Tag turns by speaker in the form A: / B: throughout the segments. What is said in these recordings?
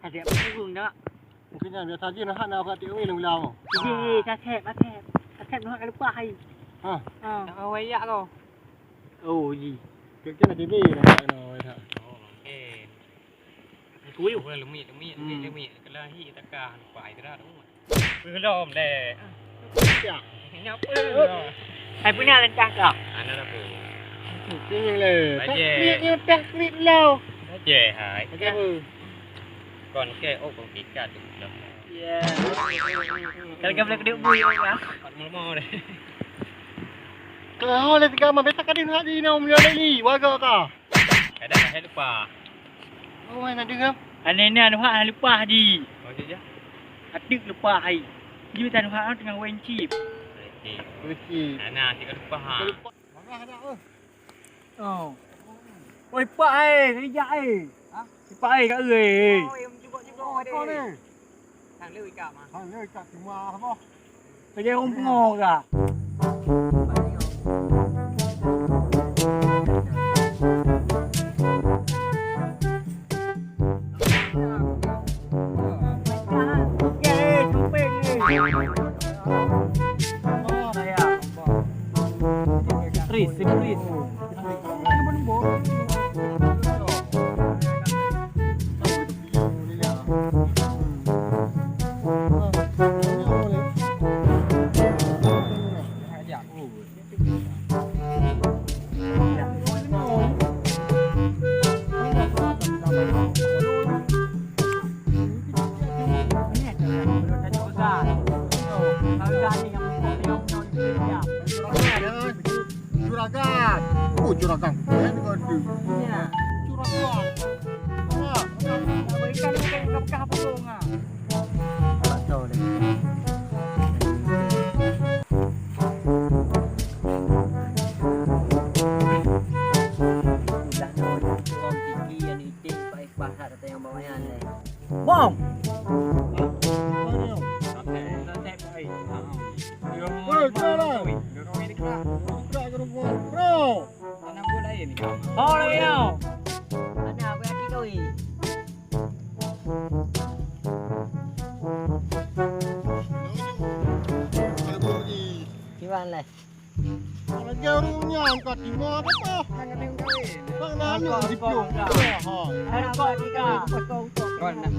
A: Ada punggung dah.
B: Mungkin biasa je nak nak buat takeaway lah ulang.
A: Cakap. Cakap nak lupa hai.
B: Ha.
A: Nak wayak kau. Oh, ji.
B: Kita nak TV nak nak wayak.
C: Oh, okey.
A: Kuih.
C: Boleh lemit. Kalau hi takah lupa itu dah tu. Belum deh.
B: Ya.
C: Kenapa?
A: Hai punya lencah kau.
C: Ana dah pun.
B: Tinggal le.
A: Taklit lo.
C: Je hai.
B: Okey.
C: Kon ke kon pikat tu.
A: Ya. Kalau kau boleh keduk bui kan.
C: Mau deh.
B: Kalau le tiga mah besok kadin hadi nak umur lagi. Warga ka.
C: Ada dah lupa.
B: Oh, nak dengar.
A: Ane ni anu hak lupa di.
C: Oh je.
A: Adik lupa hai. Dia tak hak tengah wencip.
B: Okey.
C: Ana si lupa ha.
B: Marah ada oh.
A: Oh. Oi pak kerja Ha? Pak kat oi.
C: Oh, yang juga
B: Kau ni.
C: Thằng lưu ikam ah.
B: Ha, ni kat rumah apa?
A: Kerja rumpung ke? Chris.
B: Juragan. Oh, juragan. Ni kau tu.
A: Ya.
B: Juragan.
A: Berikan bukan apa pun ah. Tak tahu dah. Bom.
B: Bro.
C: Anak bola ini.
A: Oh, ya.
D: Mana aku yang tidur ni? Gimana lah?
B: Kalau jarumnya angkat di mana apa?
C: Jangan yang kawin.
B: Bang nanya di peluk. Ha.
A: Ada kau tiga.
C: Kau nak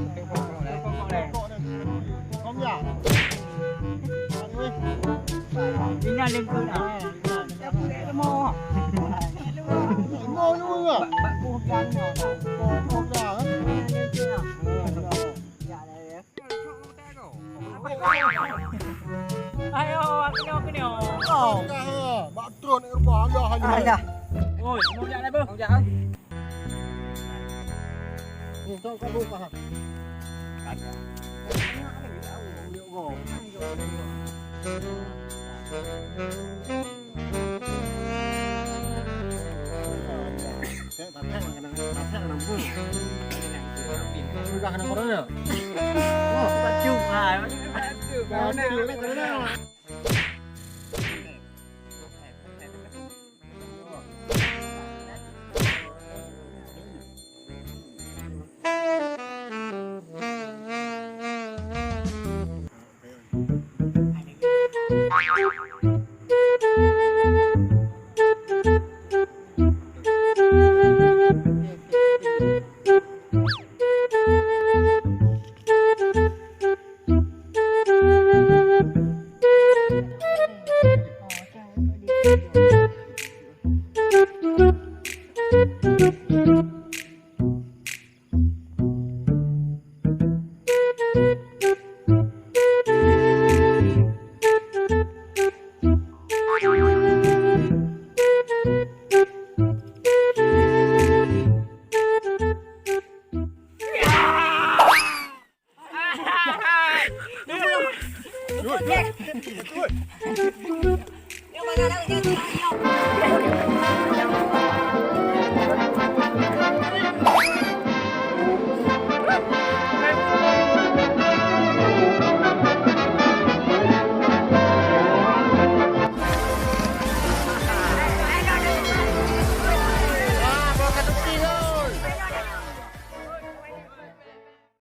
C: pokok dah.
B: Kom ya.
A: Bina lengkau dah.
C: Siapa dia lemah?
B: Mau lu ah.
C: Bak bukan dah.
B: Kom dah.
A: Ayo, aku ni.
B: Kau dah. Bak tron rumah anda hanya.
D: Ada.
A: Oi, mau jalan apa?
C: Mau jalan.
B: Ni kau buka ha.
C: Ada.
B: Sudah kena corona.
A: Bacung ah.
B: Corona.
D: Yêu mà ra đâu, yêu.